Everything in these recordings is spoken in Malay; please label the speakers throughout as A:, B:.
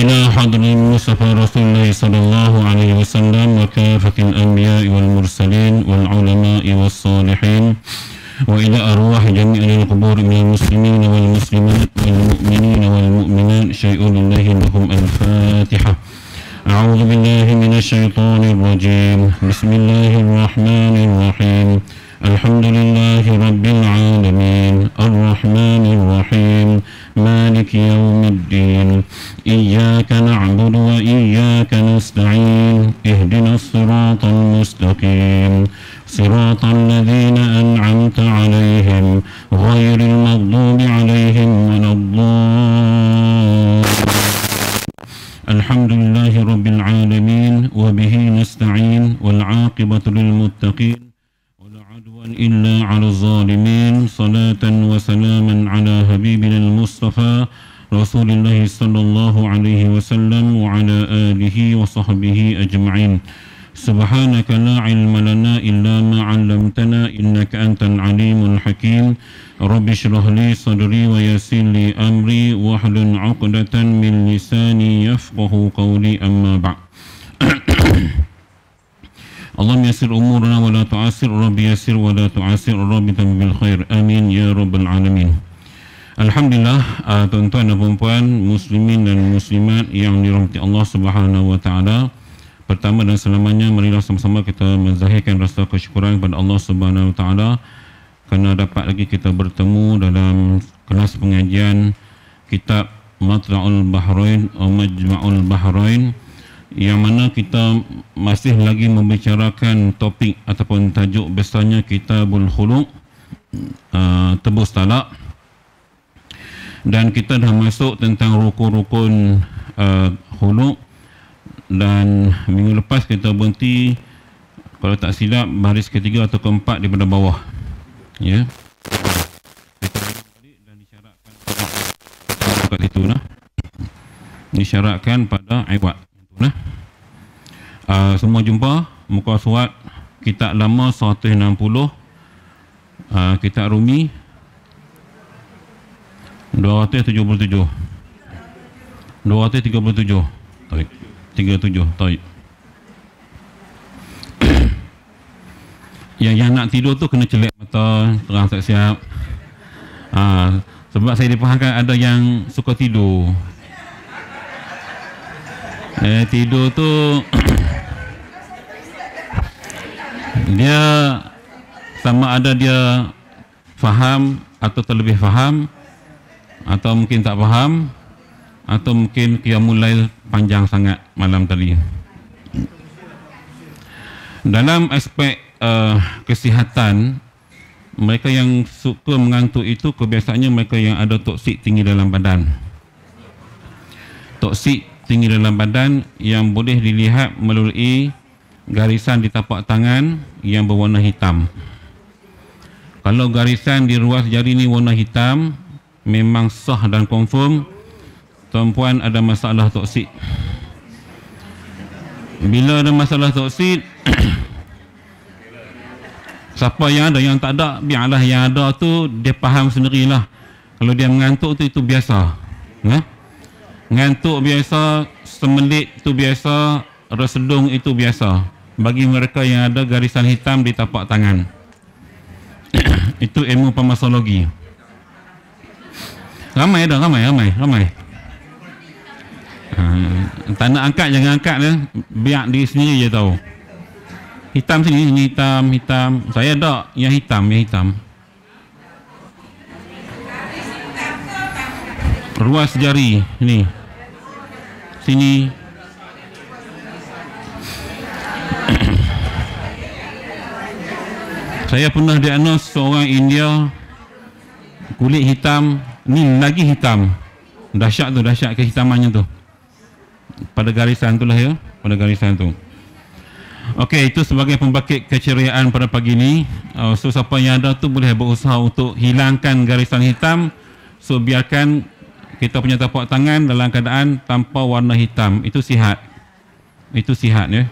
A: إلى حضر المصطفى رسول الله صلى الله عليه وسلم وكافة الأنبياء والمرسلين والعلماء والصالحين وإلى أرواح جميع القبور من المسلمين والمسلمات والمؤمنين والمؤمنات شيء لله لهم. الفاتحة. أعوذ بالله من الشيطان الرجيم. بسم الله الرحمن الرحيم. الحمد لله رب العالمين الرحمن الرحيم مالك يوم الدين إياك نعبد وإياك نستعين اهدنا الصراط المستقيم صراط الذين أنعمت عليهم غير المغضوب عليهم ولا الضالين. الحمد لله رب العالمين وبه نستعين والعاقبة للمتقين ولا عدوان إلا على الظالمين. صلاة وسلاما على حبيبنا المصطفى رسول الله صلى الله عليه وسلم وعلى آله وصحبه أجمعين. سبحانك لا علم لنا إلا ما علمتنا إنك أنت العليم الحكيم. رب اشرح لي صدري ويسر لي أمري واحلل عقدة من لساني يفقه قولي. أما بعد. اللهم يسر أمورنا ولا تعسر. رب يسر ولا تعسر. رب تم بالخير. آمين يا رب العالمين. Alhamdulillah, tuan-tuan dan puan-puan, muslimin dan muslimat yang dirahmati Allah Subhanahu wa taala. Pertama dan selamanya, marilah sama-sama kita menzahirkan rasa kesyukuran kepada Allah Subhanahu wa taala kerana dapat lagi kita bertemu dalam kelas pengajian kitab Matla'ul Bahrain atau Majma'ul Bahrain, yang mana kita masih lagi membicarakan topik ataupun tajuk besarnya Kitabul Khuluq, tebus talak, dan kita dah masuk tentang rukun-rukun khuluq, dan minggu lepas kita berhenti, kalau tak silap, baris ketiga atau keempat daripada bawah, ya. Kita balik dan disyaratkan pada itu nah. Disyaratkan pada iwad nah. Semua jumpa muka surat kitab lama 160, kitab Rumi 237 taib 37 taib. yang nak tidur tu kena celak mata, terang tak siap. Sebab saya dipahamkan ada yang suka tidur. Tidur tu dia sama ada dia faham atau terlebih faham, atau mungkin tak faham, atau mungkin qiyamul lail panjang sangat malam tadi. Dalam aspek kesihatan, mereka yang suka mengantuk itu kebiasaannya mereka yang ada toksik tinggi dalam badan. Toksik tinggi dalam badan yang boleh dilihat melalui garisan di tapak tangan yang berwarna hitam. Kalau garisan di ruas jari ni warna hitam, memang sah dan confirm tuan-puan ada masalah toksik. Bila ada masalah toksik, siapa yang ada, yang tak ada, biarlah. Yang ada tu dia faham sendirilah. Kalau dia mengantuk tu itu biasa, ngantuk biasa, semelit itu biasa, resedung itu biasa bagi mereka yang ada garisan hitam di tapak tangan. Itu ilmu pharmacologi. Ramai. Tak nak angkat, jangan angkat dah. Biar diri sendiri je tahu. Hitam sini, ini hitam. Saya ada yang hitam. Ruas jari ni, sini. Saya pernah diagnos seorang India, kulit hitam, ni lagi hitam. Dahsyat kehitamannya tu. Pada garisan tu lah ya, pada garisan tu. Okey, itu sebagai pembangkit keceriaan pada pagi ni. So siapa yang ada tu boleh berusaha untuk hilangkan garisan hitam. So biarkan kita punya tapak tangan dalam keadaan tanpa warna hitam. Itu sihat. Ya.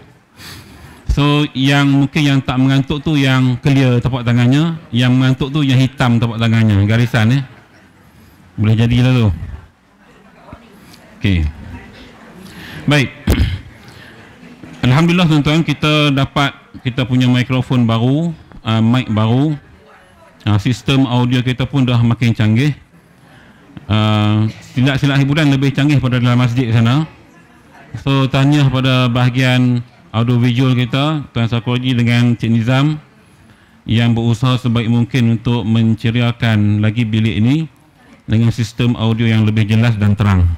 A: So yang mungkin yang tak mengantuk tu yang clear tapak tangannya, yang mengantuk tu yang hitam tapak tangannya, garisan ya. Boleh jadilah tu. Okey. Baik. Alhamdulillah tuan-tuan, kita punya mikrofon baru, mic baru. Sistem audio kita pun dah makin canggih. Silat-silat hiburan lebih canggih pada dalam masjid sana. So tahniah pada bahagian audio visual kita, Tuan Sarkoji dengan Cik Nizam yang berusaha sebaik mungkin untuk menceriakan lagi bilik ini dengan sistem audio yang lebih jelas dan terang.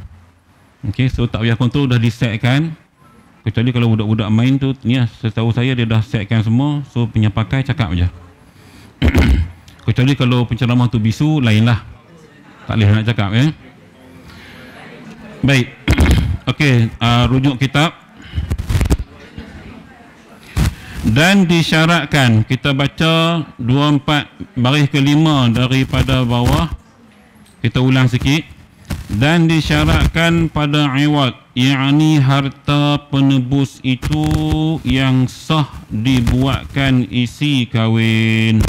A: Okey, so tak payah kontrol, dah disetkan. Kecuali kalau budak-budak main tu, ni setahu saya dia dah setkan semua, so punya pakai cakap je. Kecuali kalau penceramah tu bisu, lainlah. Tak boleh nak cakap ya. Baik. Okey, rujuk kitab. Dan disyaratkan, kita baca 24 baris kelima daripada bawah. Kita ulang sikit. Dan disyaratkan pada iwad, yakni harta penebus itu yang sah dibuatkan isi kahwin.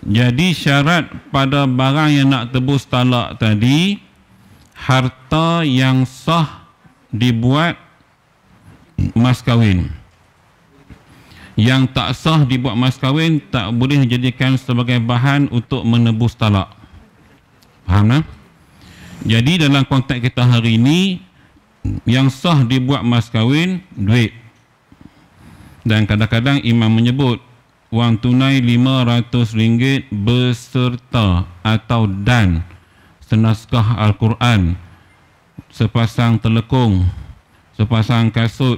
A: Jadi syarat pada barang yang nak tebus talak tadi, harta yang sah dibuat mas kahwin. Yang tak sah dibuat mas kahwin tak boleh dijadikan sebagai bahan untuk menebus talak. Faham tak? Jadi dalam konteks kita hari ini, yang sah dibuat mas kahwin, duit. Dan kadang-kadang imam menyebut wang tunai RM500 beserta atau dan senaskah Al-Quran, sepasang telekung, sepasang kasut.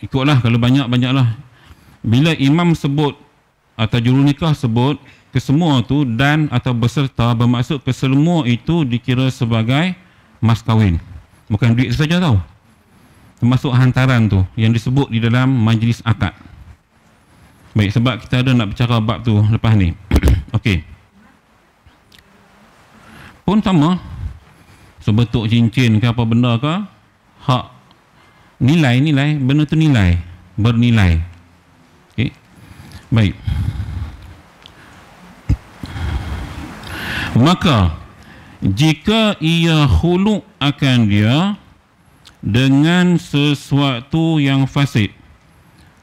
A: Ikutlah, kalau banyak, banyaklah. Bila imam sebut atau jurunikah sebut kesemua tu dan atau beserta, bermaksud kesemua itu dikira sebagai mas kahwin. Bukan duit saja tau. Termasuk hantaran tu yang disebut di dalam majlis akad. Baik, sebab kita ada nak bercara bab tu lepas ni. Okey. Pun sama. Sebentuk cincin ke apa benda ke, hak nilai, benda tu nilai, bernilai. Okey. Baik. Maka jika ia khuluk akan dia dengan sesuatu yang fasid.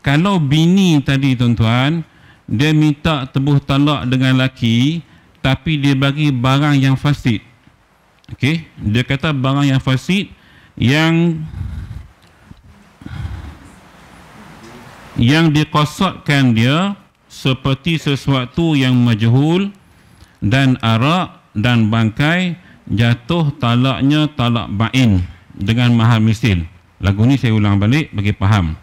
A: Kalau bini tadi tuan-tuan, dia minta tebus talak dengan laki, tapi dia bagi barang yang fasid. Okey, dia kata barang yang fasid yang dikosotkan dia seperti sesuatu yang majhul dan arak dan bangkai, jatuh talaknya talak bain dengan mahar misil. Lagu ni saya ulang balik bagi faham.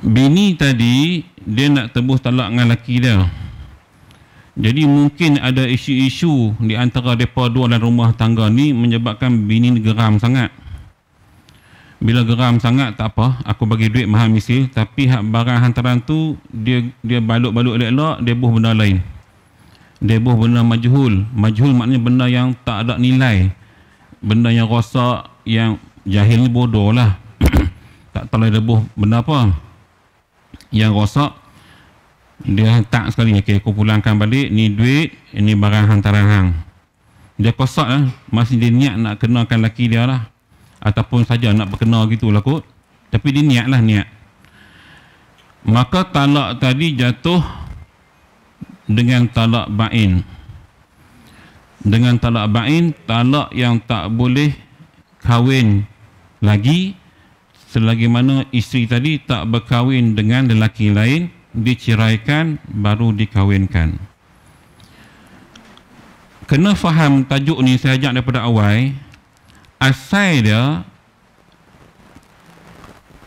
A: Bini tadi dia nak tebus talak dengan laki dia. Jadi mungkin ada isu-isu di antara mereka dua dalam rumah tangga ni menyebabkan bini geram sangat. Bila geram sangat, tak apa, aku bagi duit mahar misil, tapi hak barang hantaran tu dia balut-balut elok-elok, dia buh benda lain. Dia buh benda majhul. Majhul maknanya benda yang tak ada nilai, benda yang rosak, yang jahil ni bodoh lah. Tak tahu dia buh benda apa yang rosak, dia tak sekali. Okay, aku pulangkan balik, ni duit, ini barang hantaran hang. Dia kosak lah, masih dia niat nak kenakan laki dia lah, ataupun saja nak berkenal gitulah kot, tapi dia niat lah, niat. Maka talak tadi jatuh dengan talak bain. Dengan talak bain, talak yang tak boleh kahwin lagi selagi mana isteri tadi tak berkahwin dengan lelaki lain, diceraikan baru dikahwinkan. Kena faham tajuk ni, saya ajak daripada awal. Asal dia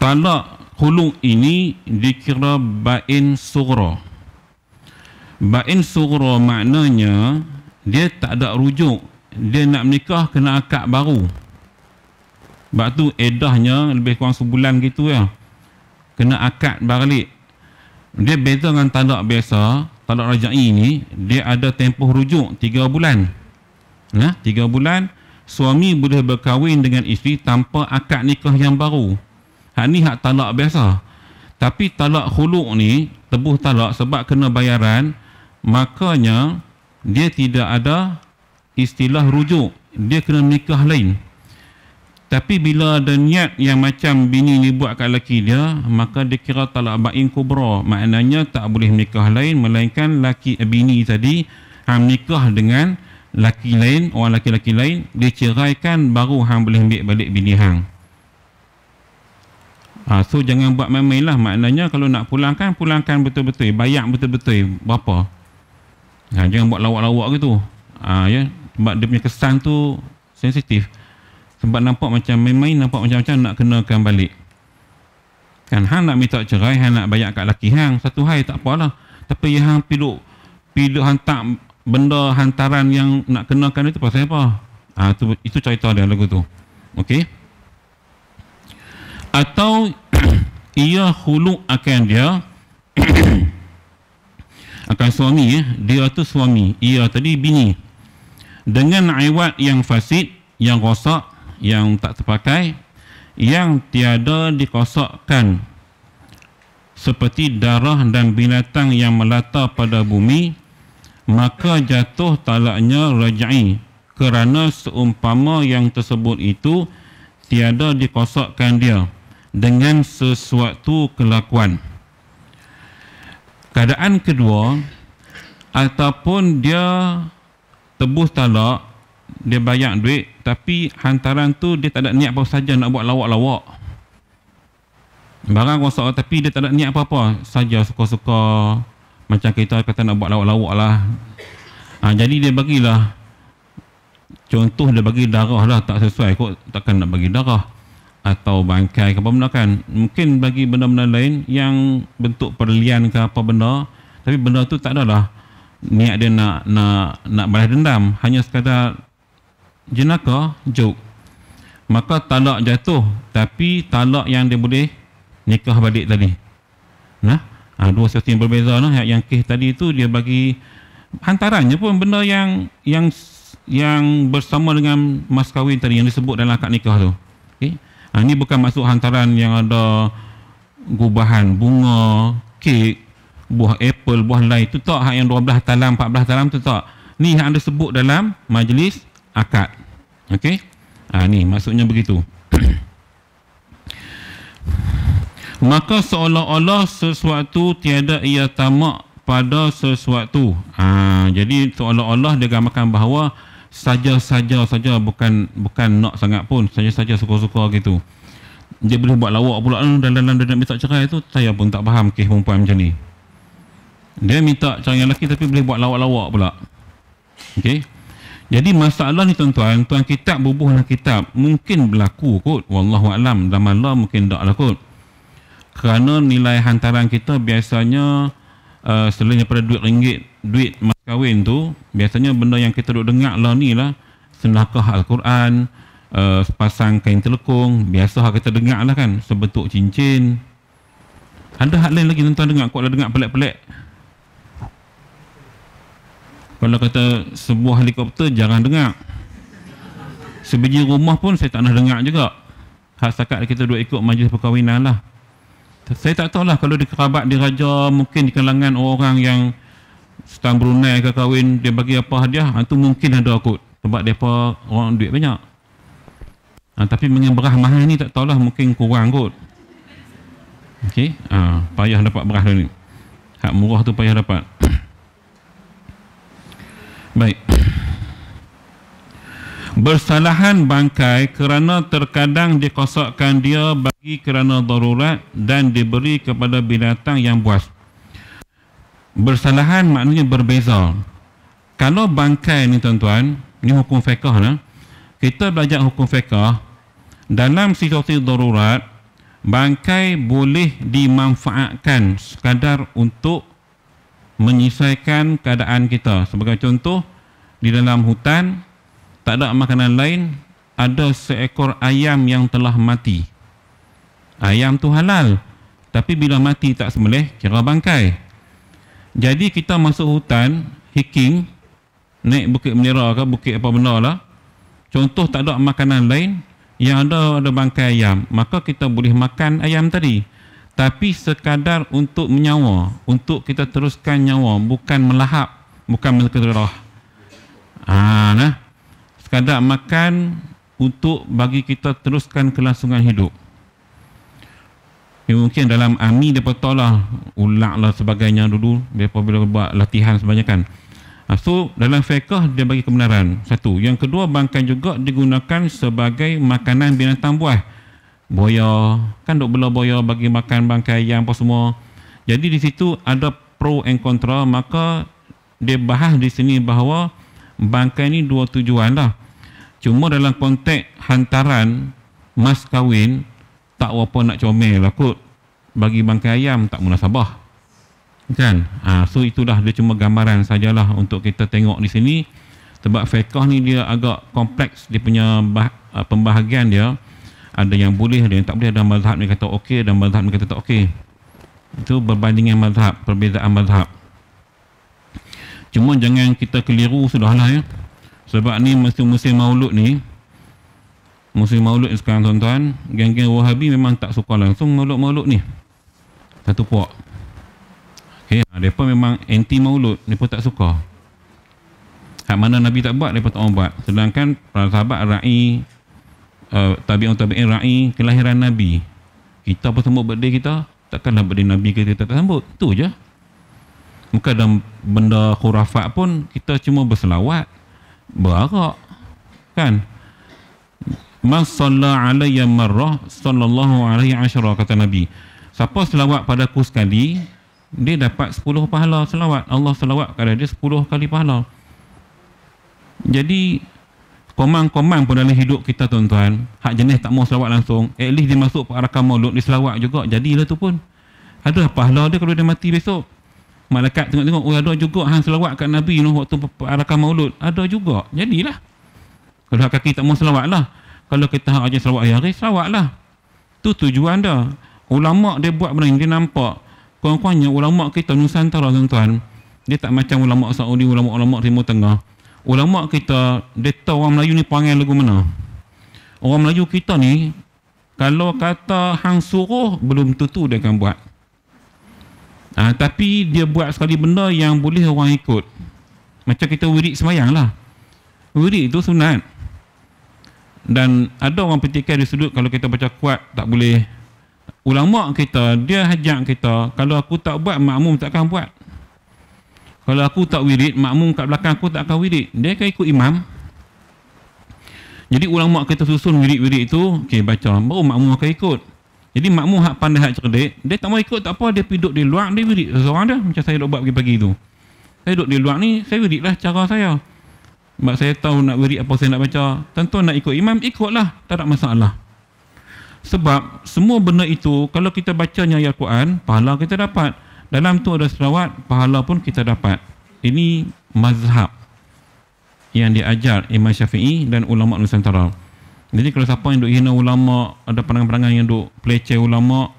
A: talak khuluk ini dikira bain sughra. Bain sughra maknanya dia tak ada rujuk, dia nak menikah kena akad baru. Sebab tu eddahnya lebih kurang sebulan gitu ya, kena akad balik. Dia beza dengan talak biasa. Talak rajai ni dia ada tempoh rujuk 3 bulan. 3 bulan suami boleh berkahwin dengan isteri tanpa akad nikah yang baru. Hak ni hak talak biasa. Tapi talak khuluk ni, tebuh talak sebab kena bayaran, makanya dia tidak ada istilah rujuk, dia kena nikah lain. Tapi bila ada niat yang macam bini ni buat kat laki dia, maka dia kira talak bain kubra. Maknanya tak boleh nikah lain melainkan bini tadi nikah dengan laki lain, orang laki-laki lain, dia ceraikan, baru hang boleh ambil balik bini hang. So jangan buat main-main lah. Maknanya kalau nak pulangkan betul-betul, bayar betul-betul berapa. Jangan buat lawak-lawak gitu. Ya, sebab dia punya kesan tu sensitif. Sebab nampak macam main-main, nampak macam-macam nak kenakan balik. Kan hang nak minta cerai, hang nak bayar kat laki hang, satu hari tak apalah. Tapi yang hang pilih hantar benda hantaran yang nak kenakan itu pasal apa? Itu cerita dia lagu tu. Okey. Atau ia khuluk akan dia akan suami, dia tu suami, ia tadi bini, dengan aiwat yang fasid, yang rosak, yang tak terpakai, yang tiada dikosakkan, seperti darah dan binatang yang melata pada bumi, maka jatuh talaknya raj'i, kerana seumpama yang tersebut itu tiada dikosakkan dia dengan sesuatu kelakuan. Keadaan kedua, ataupun dia tebus talak, dia bayar duit, tapi hantaran tu dia tak ada niat apa saja nak buat lawak-lawak. Barang rosak tapi dia tak ada niat apa-apa, saja suka-suka, macam kita kata nak buat lawak-lawak lah. Jadi dia bagilah, contoh dia bagi darah lah, tak sesuai kot, takkan nak bagi darah. Atau bangkai ke apa benda kan. Mungkin bagi benda-benda lain yang bentuk perlian ke apa benda, tapi benda tu tak adalah niat dia nak balas dendam, hanya sekadar jenaka, joke. Maka talak jatuh, tapi talak yang dia boleh nikah balik tadi. Dua sesuatu yang berbeza lah. Yang kes tadi tu dia bagi hantarannya pun benda yang bersama dengan mas kahwin tadi yang disebut dalam akad nikah tu. Okay? Ini bukan maksud hantaran yang ada gubahan bunga, kek, buah apple, buah lain. Itu tak yang 12 talam, 14 talam tu tak. Ni yang anda sebut dalam majlis akad. Okey? Ni maksudnya begitu. Maka seolah-olah sesuatu tiada ia tamak pada sesuatu. Jadi seolah-olah dia gambarkan bahawa saja-saja bukan nak sangat pun, saja-saja suka-suka gitu. Dia boleh buat lawak pula dalam dia nak minta cerai tu. Saya pun tak faham kes perempuan macam ni. Dia minta cerai dengan lelaki tapi boleh buat lawak-lawak pula. Okey. Jadi masalah ni tuan-tuan, tuan kitab bubuhlah kitab, mungkin berlaku kot, wallahu alam, dalam Allah mungkin taklah kot. Kerana nilai hantaran kita biasanya selain daripada duit ringgit, duit mas kahwin tu, biasanya benda yang kita duk dengar lah ni lah, senakah Al-Quran, sepasang kain telekung, biasa kita dengar lah kan, sebentuk cincin. Ada hal lain lagi tuan-tuan dengar, kalau dengar pelik-pelik. Kalau kata sebuah helikopter, jarang dengar. Sebiji rumah pun saya tak nak dengar juga. Hak setakat kita duk ikut majlis perkahwinan lah. Saya tak tahulah kalau di kerabat, di raja, mungkin di kalangan orang yang Sultan Brunei ke kahwin, dia bagi apa hadiah, itu mungkin ada kot. Sebab mereka orang duit banyak. Tapi dengan berah mahal ni tak tahulah, mungkin kurang kot. Okey, payah dapat berah ni. Hak murah tu payah dapat. Baik. Bersalahan bangkai kerana terkadang dikosakkan dia bagi kerana darurat dan diberi kepada binatang yang buas. Bersalahan maknanya berbeza. Kalau bangkai ni tuan-tuan, ni hukum fiqh lah. Kita belajar hukum fiqh, dalam situasi darurat, bangkai boleh dimanfaatkan sekadar untuk menyelesaikan keadaan kita. Sebagai contoh, di dalam hutan tak ada makanan lain, ada seekor ayam yang telah mati. Ayam tu halal, tapi bila mati tak sembelih, kira bangkai. Jadi kita masuk hutan, hiking, naik bukit bendera ke, bukit apa benda lah, contoh tak ada makanan lain, yang ada bangkai ayam, maka kita boleh makan ayam tadi. Tapi sekadar untuk menyawa, untuk kita teruskan nyawa, bukan melahap, bukan melkedarah. Sekadar makan untuk bagi kita teruskan kelangsungan hidup. Mungkin dalam AMI mereka tahu lah, ulak lah sebagainya dulu mereka bila buat latihan sebanyak kan. So dalam fiqh dia bagi kebenaran. Satu. Yang kedua, bangkai juga digunakan sebagai makanan binatang buas. Boya, kan duk bela boya bagi makan bangkai ayam apa semua. Jadi di situ ada pro and kontra, maka dia bahas di sini bahawa bangkai ni dua tujuan lah. Cuma dalam konteks hantaran mas kahwin, tak apa nak comel lah kot. Bagi bangkai ayam tak munasabah. Kan? So itulah dia cuma gambaran sajalah untuk kita tengok di sini. Sebab fiqh ni dia agak kompleks, dia punya pembahagian dia. Ada yang boleh, ada yang tak boleh. Ada mazhab ni kata okey, ada mazhab ni kata tak okey. Itu berbandingan mazhab, perbezaan mazhab. Cuma jangan kita keliru sudahlah ya. Sebab ni musim maulud ni, musim maulud sekarang tuan-tuan, geng-geng Wahabi memang tak suka langsung maulud-maulud ni. Satu puak. Okay, mereka memang anti maulud, mereka tak suka. Hak mana Nabi tak buat, mereka tak mau buat. Sedangkan para sahabat ra'i, tabi'in ra'i kelahiran Nabi. Kita apa sambut birthday kita, takkanlah birthday Nabi kita tak sambut. Itu je. Bukan dalam benda khurafat pun, kita cuma berselawat, berarak. Kan? Man salla alayya marrah sallallahu alaihi asyara, kata Nabi. Siapa selawat padaku sekali, dia dapat 10 pahala selawat. Allah selawat kepada dia 10 kali pahala. Jadi komang-komang pun dalam hidup kita tuan-tuan, hak jenis tak mau selawat langsung, at least dia masuk perarakan maulud, dia selawat juga, jadilah tu pun. Ada pahala dia kalau dia mati besok. Malaikat tengok-tengok, oh ada juga hang selawat kat Nabi no, waktu perarakan maulud. Ada juga, jadilah. Kalau hak kaki tak mau selawat lah. Kalau kita hak aja selawat hari, selawat lah. Tu tujuan dia. Ulama' dia buat benda ni, dia nampak. Kurang-kurangnya ulama' kita Nusantara tuan-tuan, dia tak macam ulama' Saudi, ulama' Timur Tengah. Ulama' kita, dia tahu orang Melayu ni perangai lagu mana. Orang Melayu kita ni, kalau kata hang suruh, belum tentu dia akan buat. Tapi dia buat sekali benda yang boleh orang ikut. Macam kita wirid semayang lah. Wirid itu sunat. Dan ada orang petikai di sudut, kalau kita baca kuat, tak boleh. Ulama' kita, dia hajak kita, kalau aku tak buat, makmum takkan buat. Kalau aku tak wirid, makmum kat belakang aku tak akan wirid. Dia akan ikut imam. Jadi ulama' kita susun wirid-wirid itu, okey baca, baru makmum akan ikut. Jadi makmum hak pandai, hak cerdik, dia tak mau ikut tak apa, dia pergi duduk di luar, dia wirid seorang dia. Macam saya duduk buat pagi-pagi tu. Saya duduk di luar ni, saya wirid lah cara saya. Sebab saya tahu nak wirid apa saya nak baca. Tentu nak ikut imam, ikutlah, tak ada masalah. Sebab semua benda itu, kalau kita bacanya ayat Quran, pahala kita dapat. Dalam tu ada selawat, pahala pun kita dapat. Ini mazhab yang diajar Imam Syafi'i dan ulama' Nusantara. Jadi kalau siapa yang duk hina ulama', ada pandangan-pandangan yang duk peleceh ulama',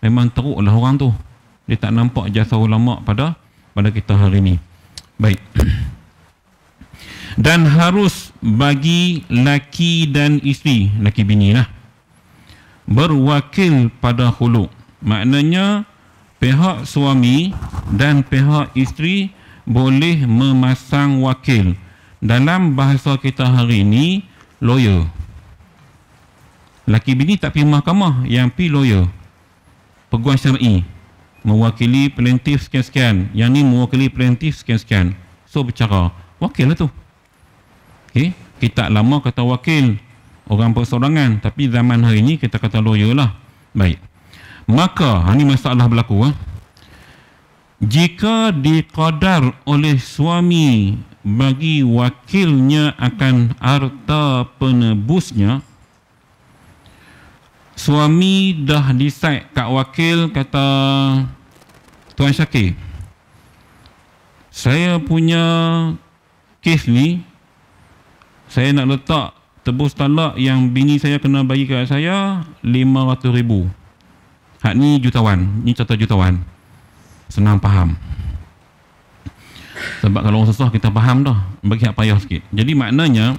A: memang teruklah orang tu. Dia tak nampak jasa ulama' pada kita hari ini. Baik. Dan harus bagi laki dan isteri, laki bini lah, berwakil pada khuluk. Maknanya pihak suami dan pihak isteri boleh memasang wakil. Dalam bahasa kita hari ini, lawyer. Laki bini tak pergi mahkamah, yang pergi lawyer, peguam syar'i, mewakili plaintiff sekian-sekian, yang ni mewakili plaintiff sekian-sekian. So bercara, wakil lah tu. Okay? Kita lama kata wakil, orang persorangan, tapi zaman hari ini kita kata lawyer lah. Baik. Maka, ini masalah berlaku. Jika diqadar oleh suami bagi wakilnya akan harta penebusnya, suami dah decide kat wakil, kata Tuan Syakir, saya punya kes ni, saya nak letak tebus talak yang bini saya kena bagi kat saya 500,000. Hak ni jutawan, ni contoh jutawan. Senang faham. Sebab kalau orang susah kita faham dah, bagi hak payah sikit. Jadi maknanya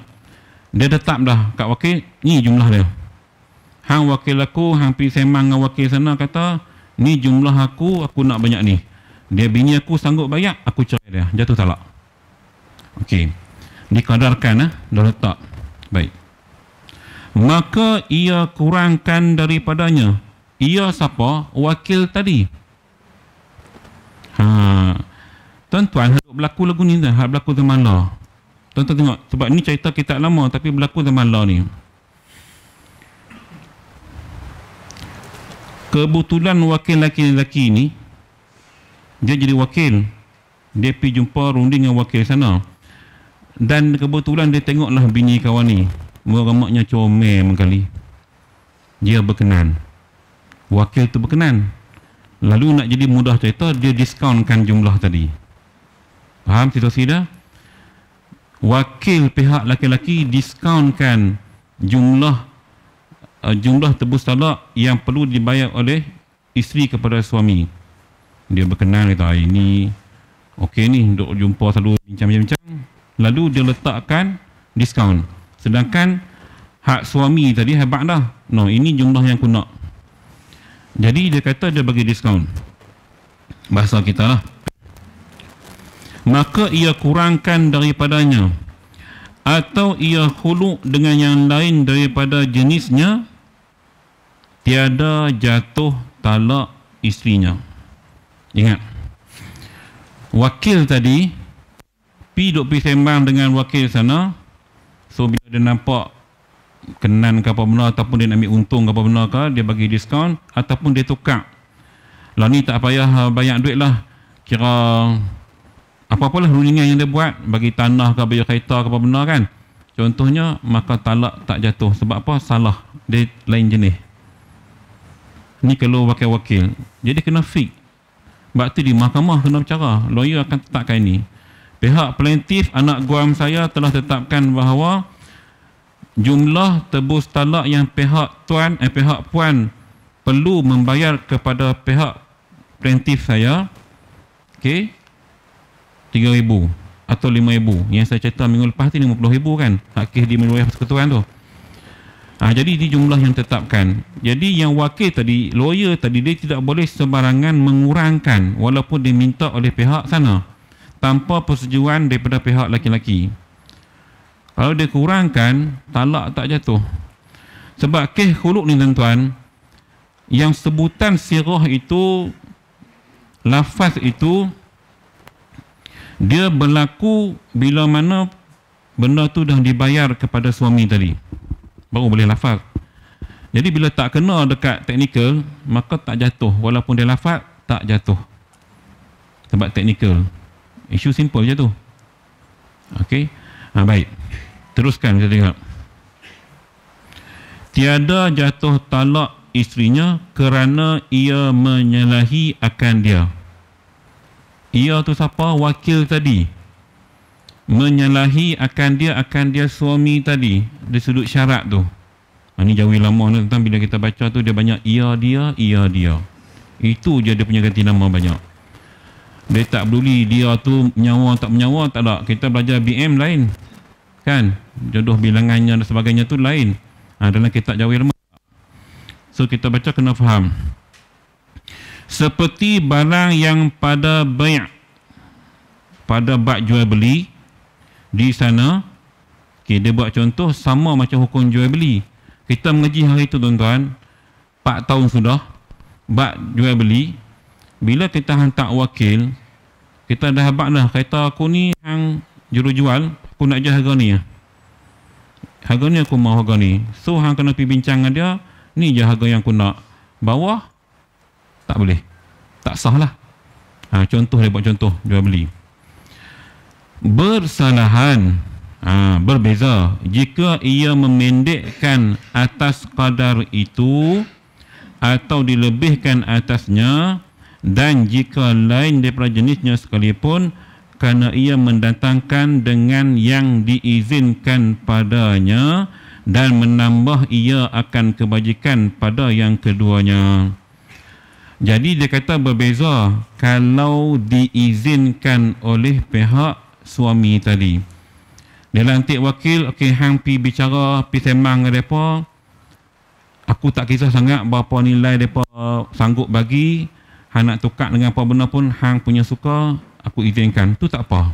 A: dia tetap dah kat wakil, ni jumlah dia. Hang wakil aku, hang pergi semang dengan wakil sana, kata ni jumlah aku nak banyak ni. Dia bini aku sanggup bayar, aku cerai dia, jatuh talak. Okey. Dikadarkan dah letak. Baik. maka ia kurangkan daripadanya. Ia siapa? Wakil tadi. Tuan-tuan, berlaku lagu ni dah, berlaku zaman lah. Tuan-tuan tengok, sebab ni cerita kitab lama tapi berlaku zaman lah ni. Kebetulan wakil lelaki ni, dia jadi wakil. Dia pergi jumpa runding dengan wakil sana. Dan kebetulan dia tengoklah bini kawan ni. Meramaknya comel mengkali. Dia berkenan. Wakil tu berkenan. Lalu nak jadi mudah cerita, dia diskonkan jumlah tadi. Faham situasi dah? Wakil pihak laki-laki diskonkan jumlah tebus talak yang perlu dibayar oleh isteri kepada suami. Dia berkenan, kata ini okey ni, duk jumpa selalu bincang-bincang. Lalu dia letakkan diskaun. Sedangkan hak suami tadi hebat dah. No, ini jumlah yang aku nak. Jadi dia kata dia bagi diskaun. Bahasa kita lah. Maka ia kurangkan daripadanya, atau ia khuluk dengan yang lain daripada jenisnya, tiada jatuh talak isterinya. Ingat, wakil tadi pergi sembang dengan wakil sana. So bila dia nampak kenan ke apa benar, ataupun dia nak ambil untung ke apa benar ke, dia bagi diskaun ataupun dia tukar. Lah ni tak payah banyak duit lah, kira apa-apalah rundingan yang dia buat, bagi tanah ke, bayar kereta ke apa benar kan. Contohnya, maka talak tak jatuh. Sebab apa? Salah. Dia lain jenis. Ni kalau wakil-wakil. Jadi kena fix. Sebab tu di mahkamah kena bercara. Lawyer akan tetapkan ini. Pihak plaintiff, anak guam saya telah tetapkan bahawa jumlah tebus talak yang pihak puan perlu membayar kepada pihak plaintiff saya, okey, 3,000 atau 5,000. Yang saya cerita minggu lepas tu 50,000 kan, hak kes di Meruah Persekutuan tu. Jadi ini jumlah yang tetapkan. Jadi yang wakil tadi, lawyer tadi, dia tidak boleh sembarangan mengurangkan walaupun diminta oleh pihak sana tanpa persetujuan daripada pihak laki-laki. Kalau dia kurangkan, talak tak jatuh. Sebab kes khuluk ni tuan-tuan, yang sebutan sirah itu, lafaz itu, dia berlaku bila mana benda tu dah dibayar kepada suami tadi, baru boleh lafaz. Jadi bila tak kena dekat teknikal, maka tak jatuh. Walaupun dia lafaz, tak jatuh. Sebab teknikal. Isu simple je tu. Okey. Baik. Teruskan kita tengok. Tiada jatuh talak isterinya kerana ia menyalahi akan dia. Ia tu siapa? Wakil tadi. Menyalahi akan dia suami tadi. Dia sudut syarat tu. Ini jauh lama ni tentang bila kita baca tu dia banyak ia dia. Itu je dia punya ganti nama banyak. Dia tak peduli dia tu menyawa tak menyawa, tak ada. Kita belajar BM lain. Kan? Jodoh bilangannya dan sebagainya tu lain. Dalam kitab jauh lama. So kita baca kena faham. Seperti barang yang pada bai', pada bab jual beli di sana, dia buat contoh sama macam hukum jual beli. Kita mengaji hari itu tuan-tuan, 4 tahun sudah, bab jual beli. Bila kita hantar wakil, kita dah habak dah, kata aku ni hang juru jual, aku nak jual harga ni. Harga ni aku mahu harga ni. So hang kena pergi bincang dengan dia, ni je harga yang aku nak. Bawah tak boleh, tak sah lah. Contoh dia buat contoh jual beli. Bersalahan, berbeza jika ia memendekkan atas kadar itu atau dilebihkan atasnya, dan jika lain daripada jenisnya sekalipun, kerana ia mendatangkan dengan yang diizinkan padanya dan menambah ia akan kebajikan pada yang keduanya. Jadi dia kata berbeza kalau diizinkan oleh pihak suami tadi. Dia lantik wakil, okey hang pi bicara, pi sembang dengan depa. Aku tak kisah sangat berapa nilai depa sanggup bagi. Hang nak tukar dengan apa benda pun hang punya suka, aku izinkan. Tu tak apa.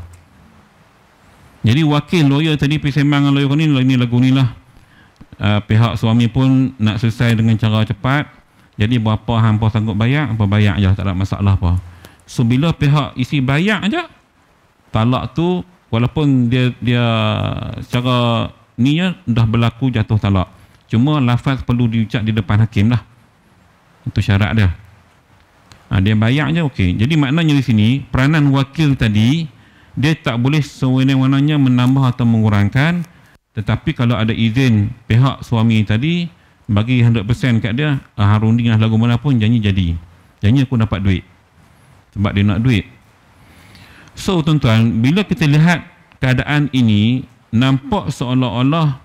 A: Jadi wakil lawyer tadi pi sembang dengan lawyer ni lagu ni lah. pihak suami pun nak selesai dengan cara cepat. Jadi berapa hampa sanggup bayar, hampa bayar je, tak ada masalah apa. So bila pihak isi bayar aja, talak tu walaupun dia secara niat dah berlaku jatuh talak. Cuma lafaz perlu diucap di depan hakim lah. Itu syarat dia. Dia bayar je okey. Jadi maknanya di sini peranan wakil tadi dia tak boleh sewenang-wenangnya menambah atau mengurangkan, tetapi kalau ada izin pihak suami tadi bagi 100% kat dia, runding lah lagu mana pun janji jadi. Janji aku dapat duit. Sebab dia nak duit. So tuan-tuan, bila kita lihat keadaan ini nampak seolah-olah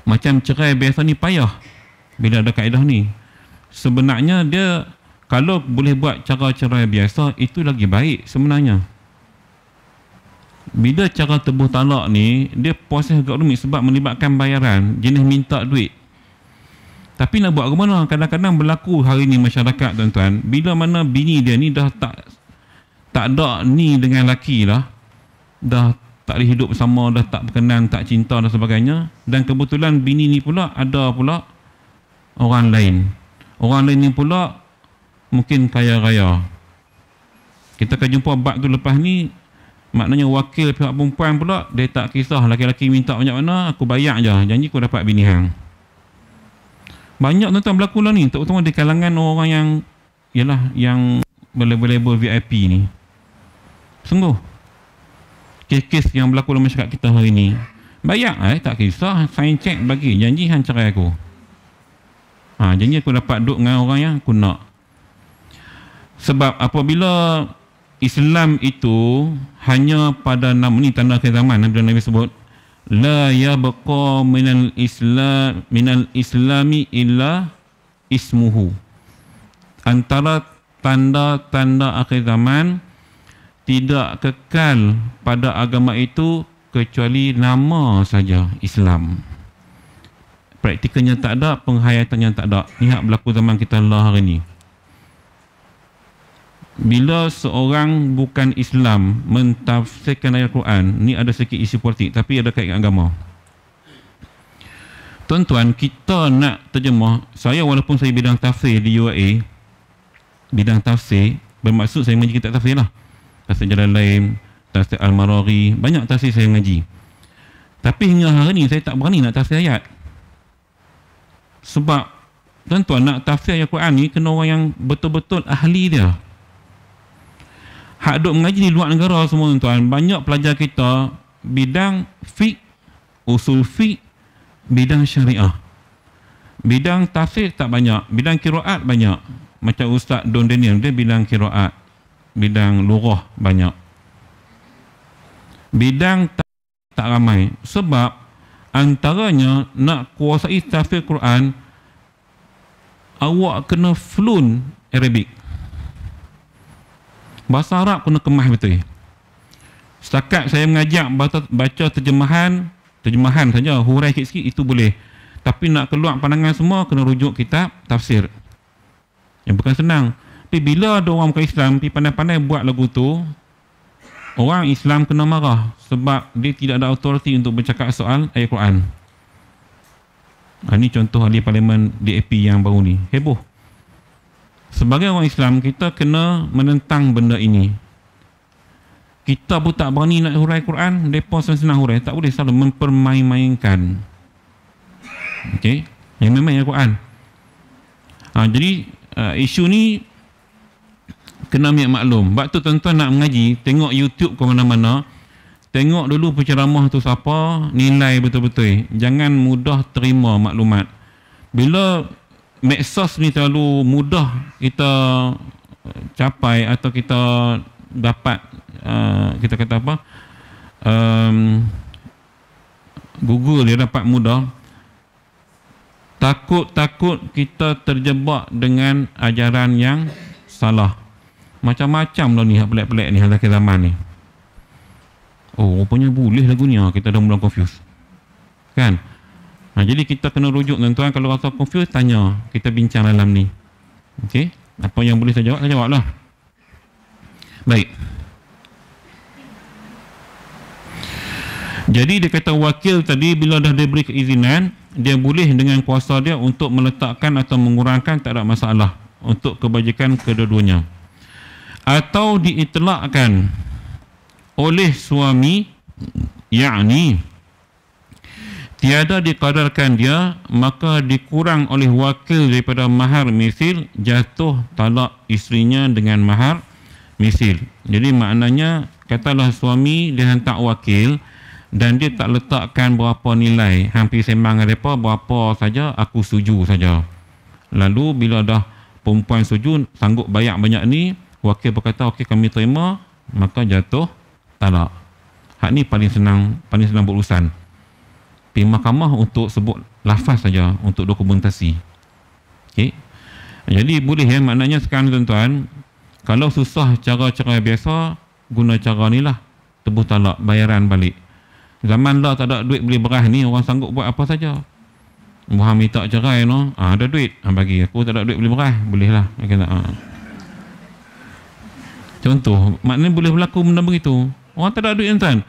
A: macam cerai biasa ni payah bila ada kaedah ni. Sebenarnya dia kalau boleh buat cara cerai biasa itu lagi baik sebenarnya. Bila cara tebuh talak ni dia proses agak rumit sebab melibatkan bayaran, jenis minta duit. Tapi nak buat ke mana? Kadang-kadang berlaku hari ni masyarakat tuan-tuan, bila mana bini dia ni dah tak ada ni dengan lelaki lah, dah tak boleh hidup bersama, dah tak berkenan, tak cinta dan sebagainya, dan kebetulan bini ni pula ada pula orang lain. Orang lain ni pula mungkin kaya raya. Kita akan jumpa bab tu lepas ni. Maknanya wakil pihak perempuan pula dia tak kisah laki-laki minta banyak mana, aku bayar je, janji aku dapat bini hang. Banyak tuan-tuan berlaku lah ni, terutama di kalangan orang yang yang berlabel-label VIP ni. Sungguh kes-kes yang berlaku dalam masyarakat kita hari ni. Bayar tak kisah, sign check bagi, janji hang cerai aku. Janji aku dapat duduk dengan orang yang aku nak. Sebab apabila Islam itu hanya pada nama ni, tanda akhir zaman, bila Nabi sebut la yabqa minal islami illa ismuhu. Antara tanda-tanda akhir zaman tidak kekal pada agama itu kecuali nama saja Islam. Praktikalnya tak ada, penghayatannya tak ada. Ni hak berlaku zaman kita lah hari ni. Bila seorang bukan Islam mentafsirkan ayat Quran, ni ada sedikit isu politik tapi ada kait agama. Tuan-tuan, kita nak terjemah, saya walaupun saya bidang tafsir di UAE, bidang tafsir, bermaksud saya mengaji kitab tafsir lah. Tafsir Jalalain, tafsir Al-Maraghi, banyak tafsir saya mengaji. Tapi hingga hari ni saya tak berani nak tafsir ayat. Sebab tuan-tuan, nak tafsir ayat Quran ni kena orang yang betul-betul ahli dia. Hak duk mengaji di luar negara semua tuan-tuan, banyak pelajar kita bidang fiqh, usul fiqh, bidang syariah. Bidang tafsir tak banyak, bidang qiraat banyak. Macam Ustaz Don Daniel, dia bidang qiraat, bidang lughah banyak. Bidang tak ramai. Sebab antaranya nak kuasai tafsir Quran, awak kena fluent Arabic. Bahasa Arab kena kemah betul. Setakat saya mengajak baca terjemahan saja, hurai sikit-sikit itu boleh. Tapi nak keluar pandangan semua kena rujuk kitab tafsir. Yang bukan senang. Tapi bila ada orang bukan Islam pergi pandai-pandai buat lagu tu, orang Islam kena marah sebab dia tidak ada autoriti untuk bercakap soal ayat Quran. Ini contoh ahli parlimen DAP yang baru ni. Heboh. Sebagai orang Islam, kita kena menentang benda ini. Kita pun tak berani nak hurai Quran, mereka senang hurai. Tak boleh selalu mempermain-mainkan. Okey? Yang memang ayat Quran. Jadi, isu ni kena ambil maklum. Sebab tu tuan-tuan nak mengaji, tengok YouTube ke mana-mana, tengok dulu penceramah tu siapa, nilai betul-betul. Jangan mudah terima maklumat. Bila medsos ni terlalu mudah kita capai atau kita dapat, kita kata apa, Google dia dapat mudah, takut kita terjebak dengan ajaran yang salah. Macam-macam lah ni, pelik-pelik ni akhir zaman ni. Oh, rupanya boleh lagu ni, kita dah mula confuse kan. Jadi kita kena rujuk tuan-tuan, kalau rasa confuse tanya, kita bincang dalam ni. Okey, apa yang boleh saya jawab lah. Jadi dia kata wakil tadi bila dah diberi keizinan, dia boleh dengan kuasa dia untuk meletakkan atau mengurangkan, tak ada masalah, untuk kebajikan kedua-duanya. Atau diitlakkan oleh suami, yakni tiada dikadarkan dia, maka dikurang oleh wakil daripada mahar misil, jatuh talak isterinya dengan mahar misil. Jadi maknanya, katalah suami dia hantar wakil dan dia tak letakkan berapa nilai, hampir sembang dengan mereka berapa saja, aku setuju saja. Lalu bila dah perempuan setuju, sanggup bayar banyak ni, wakil berkata okey kami terima, maka jatuh talak. Hak ni paling senang berurusan. Pergi mahkamah untuk sebut lafaz saja untuk dokumentasi. Okey. Jadi boleh ya, maknanya sekarang tuan-tuan, kalau susah cara-cara biasa, guna cara ni lah, tebus talak, bayaran balik. Zaman lah tak ada duit beli beras ni, orang sanggup buat apa saja. Muhammad minta cerai no, ada duit, bagi aku, tak ada duit beli beras, boleh lah. Contoh, maknanya boleh berlaku benda begitu. Orang tak ada duit tuan.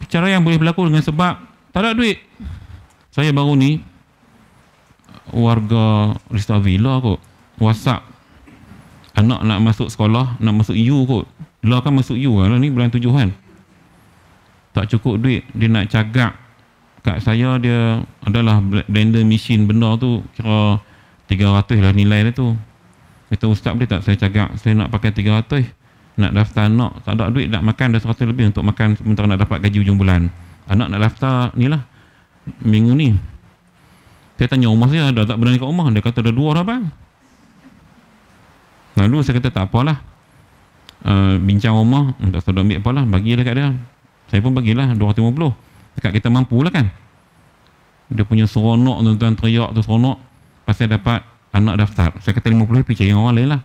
A: Cara yang boleh berlaku dengan sebab tak ada duit. Saya baru ni, warga Rista Villa kot, WhatsApp, anak nak masuk sekolah, nak masuk U kot. Lah kan masuk U lah ni, bulan 7 kan. Tak cukup duit, dia nak cagak kat saya, dia adalah blender machine benda tu, kira 300 lah nilai dia tu. Kata ustaz boleh tak saya cakap saya nak pakai 300, nak daftar anak, tak ada duit, nak makan dah 100 lebih untuk makan sementara nak dapat gaji hujung bulan. Anak nak daftar ni lah minggu ni. Saya tanya rumah saya, dah tak berani kat rumah, dia kata ada 2 dah bang. Lalu saya kata tak apalah, bincang rumah, tak sudah ambil apalah, bagilah kat dia. Saya pun bagilah 250, dekat kita mampu lah kan. Dia punya seronok tuan-tuan, teriak tu seronok pasal dapat anak daftar. Saya kata 50 pergi cari orang lain lah.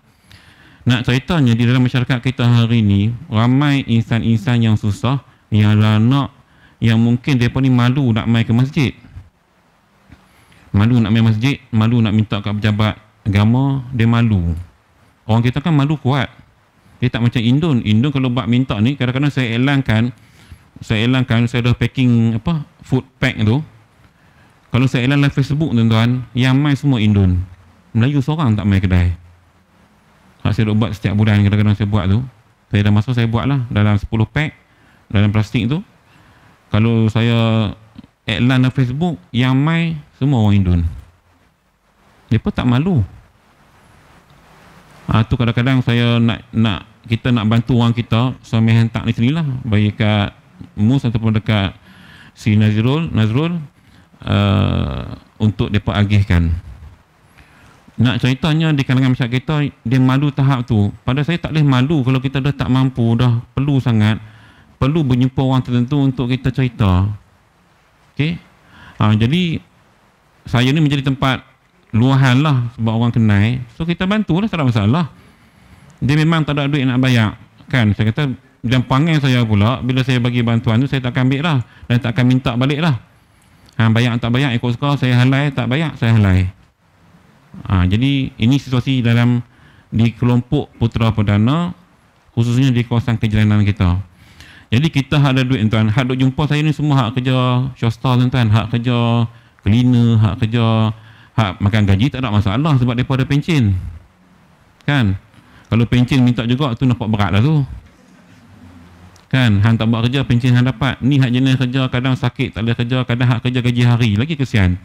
A: Nak ceritanya di dalam masyarakat kita hari ni, ramai insan-insan yang susah, yang ada anak yang mungkin mereka ni malu nak mai ke masjid. Malu nak mai masjid, malu nak minta kat pejabat agama, dia malu. Orang kita kan malu kuat. Dia tak macam Indon. Indon kalau buat minta ni, kadang-kadang saya elankan saya dah packing food pack tu. Kalau saya elan dalam Facebook tuan-tuan, yang mai semua Indon. Melayu seorang tak main kedai. Hak saya buat setiap bulan, kadang-kadang saya buat tu. Saya dah masuk, saya buat lah dalam 10 pack, dalam plastik tu. Kalau saya iklan dalam Facebook, yang mai semua orang Indon. Dia pun tak malu. Tu kadang-kadang saya kita nak bantu orang kita, suami hantar ni sini lah, bagi kat Mus ataupun dekat si Nazrul, untuk mereka agihkan. Nak ceritanya di kalangan masyarakat kita, dia malu tahap tu. Pada saya tak boleh malu kalau kita dah tak mampu, dah perlu sangat, perlu berjumpa orang tertentu untuk kita cerita. Okey. Jadi saya ni menjadi tempat luahan lah sebab orang kenal. So kita bantulah, tak ada masalah. Dia memang tak ada duit nak bayar kan. Saya kata, dan panggil saya pula, bila saya bagi bantuan tu, saya tak akan ambil lah, dan tak akan minta balik lah. Bayar tak bayar ikut suka, saya halai, tak bayar saya halai. Jadi ini situasi di kelompok Putera Perdana, khususnya di kawasan kejalanan kita. Jadi kita ada duit tuan, hak duk jumpa saya ni semua hak kerja swasta tuan, hak kerja cleaner, hak kerja, hak makan gaji tak ada masalah sebab mereka ada pencen kan. Kalau pencen minta juga tu nampak berat lah tu kan. Hang tak buat kerja, pencen hang dapat. Ni hak jenis kerja, kadang sakit tak boleh kerja, kadang hak kerja gaji hari lagi kesian.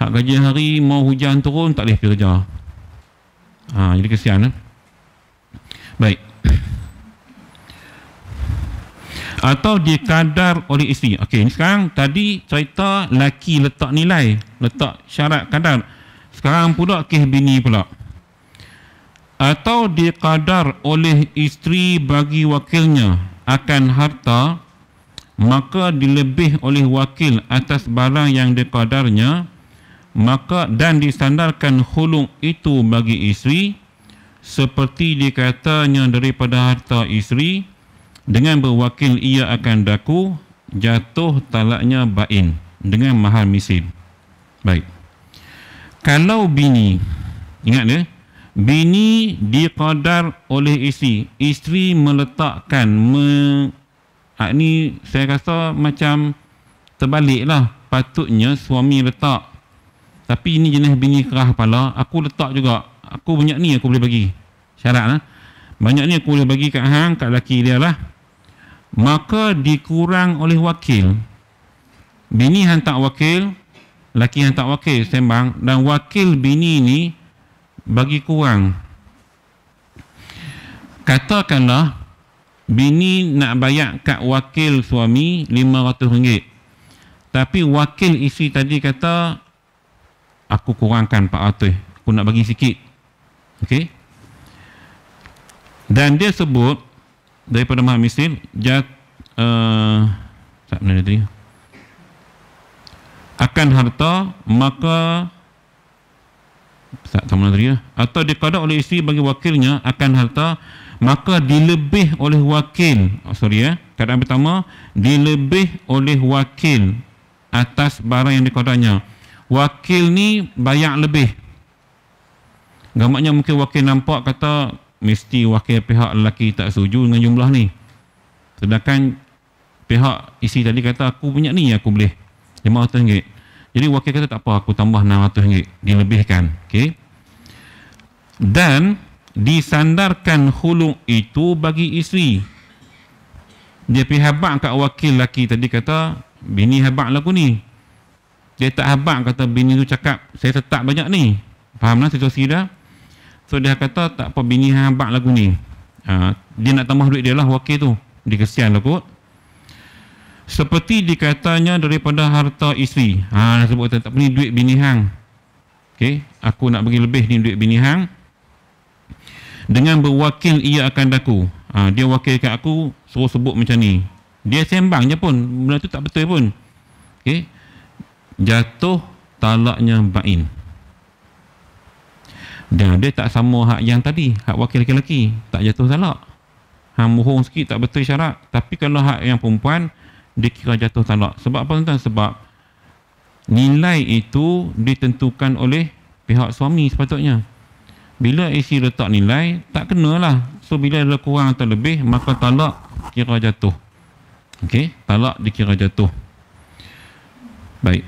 A: Hak gaji hari mau hujan turun tak boleh pergi kerja. Jadi kesian. Baik. Atau dikadar oleh isteri. Okey, sekarang tadi cerita laki letak nilai, letak syarat kadar. Sekarang pula kes bini pula. Atau dikadar oleh isteri bagi wakilnya akan harta, maka dilebih oleh wakil atas barang yang dikadarnya, maka dan disandarkan hulung itu bagi isteri seperti dikatanya daripada harta isteri, dengan berwakil ia akan daku, jatuh talaknya bain dengan mahar misil. Baik. Kalau bini, ingat dia, bini diqadar oleh isteri, isteri meletakkan Ni saya rasa macam terbalik lah. Patutnya suami letak, tapi ini jenis bini kerah kepala, aku letak juga. Aku banyak ni aku boleh bagi. Syarat lah. Banyak ni aku boleh bagi kat hang, kat laki dia lah. Maka dikurang oleh wakil. Bini hantar wakil, laki hantar wakil sembang, dan wakil bini ni bagi kurang. Katakanlah bini nak bayar kat wakil suami RM500, tapi wakil isteri tadi kata aku kurangkan 400, aku nak bagi sikit. Okey. Dan dia sebut daripada Mahal Misil tak benar tadi, akan harta, maka tak benar tadi lah. Atau dikadar oleh isteri bagi wakilnya akan harta, maka dilebih oleh wakil. Keadaan pertama, dilebih oleh wakil atas barang yang dikadarnya. Wakil ni bayar lebih. Gamaknya mungkin wakil nampak kata mesti wakil pihak lelaki tak setuju dengan jumlah ni, sedangkan pihak isteri tadi kata aku punya ni aku boleh RM500. Jadi wakil kata tak apa, aku tambah RM600, dilebihkan. Okey. Dan disandarkan khuluk itu bagi isteri. Dia pergi habaq kat wakil laki tadi, kata bini habaq lagu ni. Dia tak habaq, kata bini tu cakap saya tetap banyak ni. Fahamlah situasi dah. So dia kata tak apa, bini habaq lagu ni. Dia nak tambah duit dia lah wakil tu. Dia kesian lah kot. Seperti dikatanya daripada harta isteri. Nak sebut tak apa ni duit bini hang. Okey, aku nak bagi lebih ni duit bini hang. Dengan berwakil ia akan daku. Dia wakil kat aku, suruh sebut macam ni. Dia sembang je pun, benda tu tak betul pun. Okey. Jatuh talaknya bain. Dan dia tak sama hak yang tadi, hak wakil lelaki, tak jatuh talak. Hang bohong sikit tak betul syarat. Tapi kalau hak yang perempuan, dia kira jatuh talak. Sebab apa tuan? Sebab nilai itu ditentukan oleh pihak suami sepatutnya. Bila isteri letak nilai, tak kenalah. So bila ada kurang atau lebih, maka talak kira jatuh. Okey, talak dikira jatuh. Baik.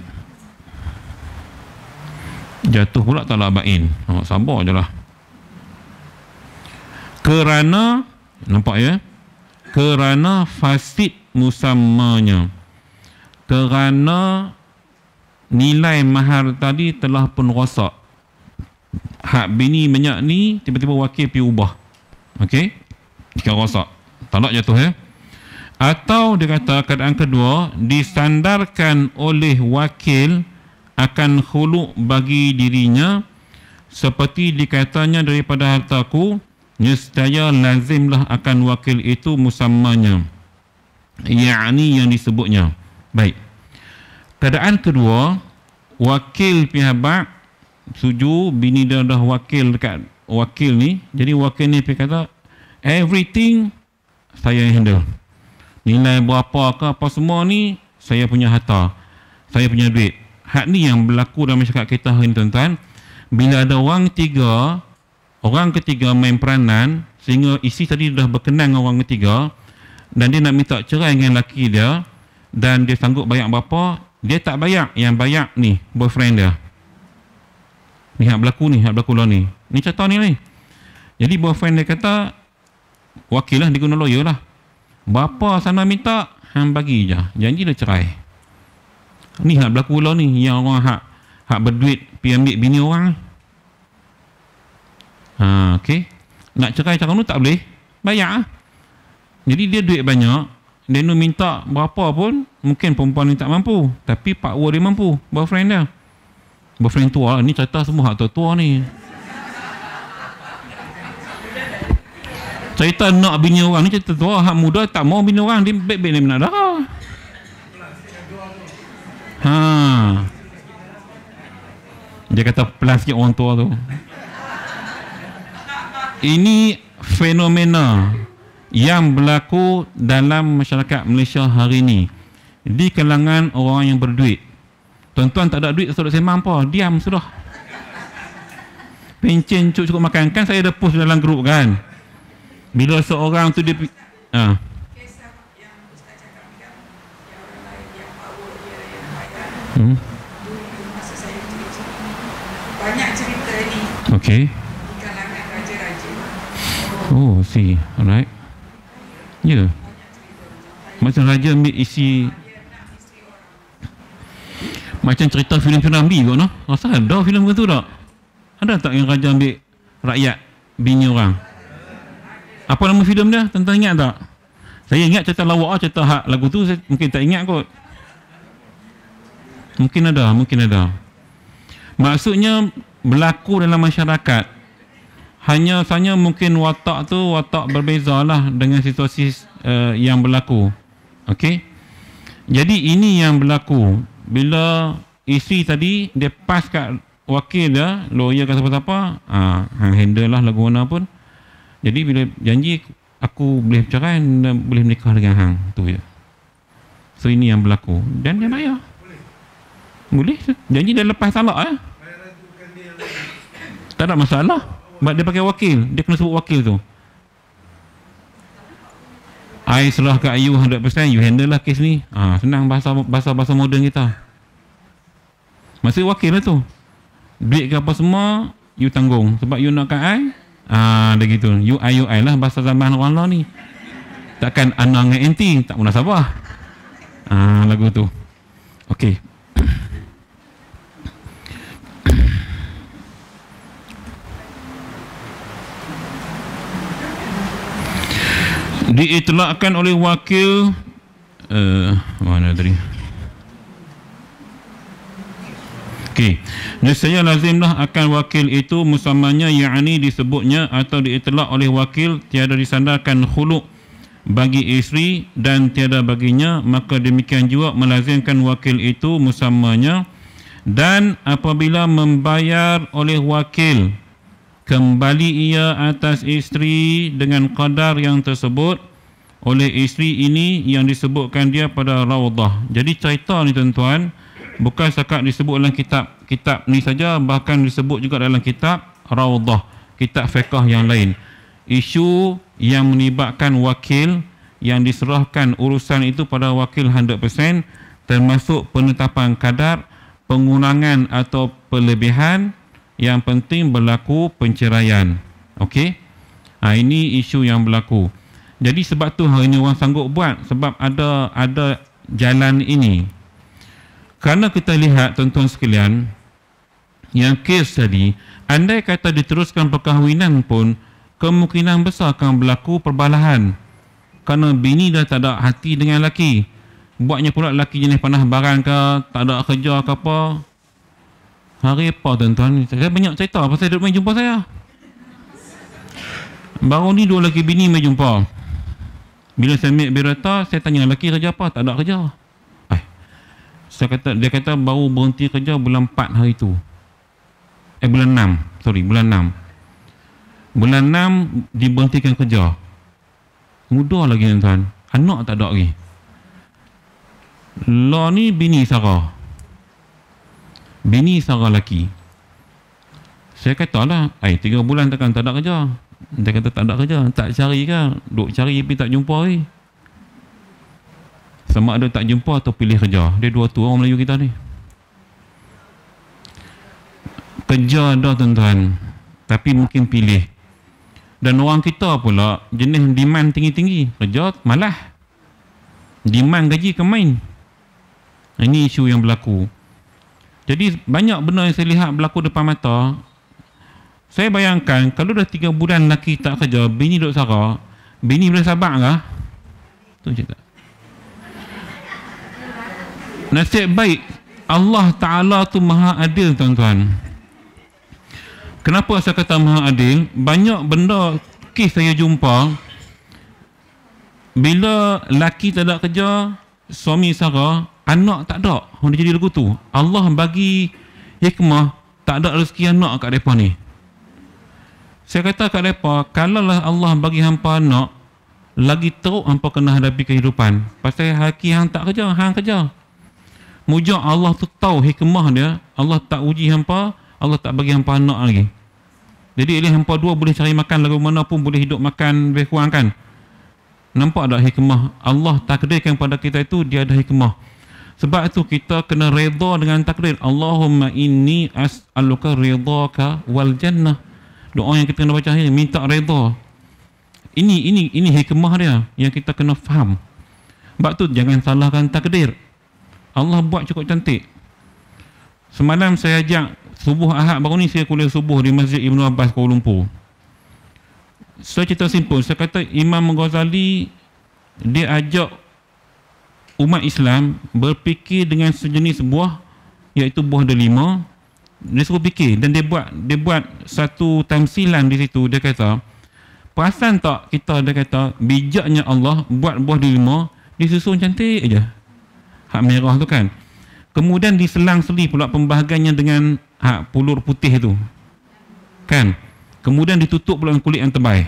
A: Jatuh pula talak bain. Sabar je lah. Kerana, nampak ya? Kerana fasid musammanya. Kerana nilai mahar tadi telah pun rosak. Hak bini banyak ni, tiba-tiba wakil pergi ubah. Okey? Jika rosak, talak jatuh ya. Atau dia kata keadaan kedua, disandarkan oleh wakil akan khuluk bagi dirinya, seperti dikatanya daripada hartaku, nescaya lazimlah akan wakil itu musammanya, yakni yang disebutnya. Baik. Keadaan kedua, wakil pihak setuju, bini dia dah wakil dekat wakil ni, jadi wakil ni pergi kata everything saya handle, nilai berapa ke apa semua ni saya punya harta, saya punya duit. Hak ni yang berlaku dalam masyarakat kita hari ni tuan-tuan. Bila ada orang ketiga main peranan, sehingga isteri tadi dah berkenan dengan orang ketiga dan dia nak minta cerai dengan lelaki dia, dan dia sanggup bayar berapa, dia tak bayar, yang bayar ni boyfriend dia. Ni hak berlaku lah ni. Ni contoh ni. Jadi boyfriend dia kata, wakil lah, dia guna lawyer lah. Berapa sana minta, hang bagi je. Janji dia cerai. Ni hak berlaku lah ni. Yang orang hak berduit pergi ambil bini orang. Okey. Nak cerai cara tu tak boleh. Bayar lah. Jadi dia duit banyak. Dia nak minta berapa pun, mungkin perempuan ni tak mampu. Tapi Pak Wu dia mampu. Boyfriend dia. Boyfriend tua. Ni cerita semua hak tua-tua ni. Cerita nak bini orang ni cerita tua. Hak muda tak mau bini orang. Dia baik-baik dia nak darah. Dia kata pelan sikit orang tua tu. Ini fenomena yang berlaku dalam masyarakat Malaysia hari ini di kalangan orang yang berduit. Tuan-tuan tak ada duit, sudah sembang apa? Diam sudah. Pencen cukup makan. Kan saya ada post dalam grup kan. Bila seorang tu dia
B: Masa saya kecil-kecil, banyak cerita ni
A: Okay.
B: di kalangan raja-raja.
A: Oh, see. Alright. Ya. Yeah. Macam raja ambil isi, macam cerita filem Ramli kot, no? Rasa ada filem tu tak? Ada tak yang raja ambil rakyat, bini orang? Apa nama filem dia? Tentang ingat tak? Saya ingat cerita lawak, cerita hak lagu tu, saya mungkin tak ingat kot. Mungkin ada. Maksudnya berlaku dalam masyarakat. Hanya saja mungkin watak berbeza lah dengan situasi yang berlaku. Okey. Jadi ini yang berlaku. Bila isteri tadi dia pas kat wakil dia, lawyer ke siapa-siapa, handle lah lagu mana pun. Jadi bila janji aku boleh bercerai dan boleh menikah dengan hang, tu je. So ini yang berlaku dan dia bayar. Boleh. Janji dia lepas talak tak ada masalah. Sebab dia pakai wakil, dia kena sebut wakil tu. I serah kat you 100%, you handle lah kes ni. Senang bahasa moden kita. Maksud wakil lah tu. Duit ke apa semua, you tanggung. Sebab you nak kat I, dah gitu. You I lah bahasa zaman orang lah ni. Takkan ana dengan enti, tak pernah sabar. Lagu tu. Okey. Diitlakkan oleh wakil mana tadi? Okey. Nescaya lazimlah akan wakil itu musamanya, yakni disebutnya atau diitlak oleh wakil tiada disandarkan khuluk bagi isteri dan tiada baginya, maka demikian juga melazimkan wakil itu musamanya. Dan apabila membayar oleh wakil, kembali ia atas isteri dengan qadar yang tersebut oleh isteri ini yang disebutkan dia pada Rawdah. Jadi cerita ni tuan-tuan bukan setakat disebut dalam kitab ni saja, bahkan disebut juga dalam kitab Rawdah, kitab fiqh yang lain. Isu yang melibatkan wakil yang diserahkan urusan itu pada wakil 100%, termasuk penetapan kadar, pengurangan atau perlebihan. Yang penting berlaku penceraian. Okey. Ini isu yang berlaku. Jadi sebab tu hari ni orang sanggup buat, sebab ada jalan ini. Kerana kita lihat tuan-tuan sekalian, yang kes tadi, andai kata diteruskan perkahwinan pun, kemungkinan besar akan berlaku perbalahan. Kerana bini dah tak ada hati dengan lelaki. Buatnya pula lelaki jenis panah barang ke, tak ada kerja ke apa. Hari apa tuan-tuan? Saya banyak cerita pasal dia main jumpa saya. Baru ni 2 lelaki bini main jumpa. Bila saya ambil berita, saya tanya lelaki kerja apa? Tak ada kerja. Dia kata baru berhenti kerja bulan 4 hari tu. Bulan 6. Bulan 6. Bulan 6 diberhentikan kerja. Muda lagi tuan-tuan. Anak tak ada lagi. Lah ni bini Sarah. Bini Sarah lelaki. Saya kata lah, 3 bulan takkan tak ada kerja. Dia kata tak ada kerja. Tak cari ke? Duk cari tapi tak jumpa lagi. Sama ada tak jumpa atau pilih kerja. Dia 2 tu orang Melayu kita ni. Kerja ada tuan-tuan, tapi mungkin pilih. Dan orang kita pula jenis demand tinggi-tinggi. Kerja malah. Demand gaji ke main. Ini isu yang berlaku. Jadi banyak benda yang saya lihat berlaku depan mata. Saya bayangkan kalau dah 3 bulan lelaki tak kerja, bini duduk sara, bini boleh sabar ke? Tu cerita. Nasib baik Allah Ta'ala tu maha adil tuan-tuan. Kenapa saya kata maha adil? Banyak benda kes saya jumpa, bila lelaki tak ada kerja, suami sara, anak tak ada. Dia jadi lagu tu. Allah bagi hikmah, tak ada rezeki anak kat mereka ni. Saya kata kat mereka, kalau Allah bagi hampa anak, lagi teruk hampa kena hadapi kehidupan. Pasal haki hang tak kerja, hang kerja. Mujak Allah tu tahu hikmah dia, Allah tak uji hampa, Allah tak bagi hampa anak lagi. Jadi oleh hampa dua boleh cari makan lagu mana pun, boleh hidup makan lebih kurang kan. Nampak tak hikmah? Allah takdirkan pada kita itu, dia ada hikmah. Sebab itu kita kena redha dengan takdir. Allahumma inni as'aluka ridhaka wal jannah. Doa yang kita kena baca ni, minta redha. Ini hikmah dia yang kita kena faham. Sebab tu jangan salahkan takdir. Allah buat cukup cantik. Semalam saya ajak subuh Ahad baru ni, saya kuliah subuh di Masjid Ibn Abbas Kuala Lumpur. Saya cerita simpul. Saya kata Imam Ghazali dia ajak umat Islam berfikir dengan sejenis buah, iaitu buah delima. Dia suruh fikir dan dia buat satu tamsilan di situ. Dia kata, perasan tak kita, dia kata, bijaknya Allah buat buah delima, dia susun cantik aja. Hak merah tu kan. Kemudian diselang-seli pula pembahagiannya dengan hak pulur putih tu. Kan? Kemudian ditutup pula dengan kulit yang tebal.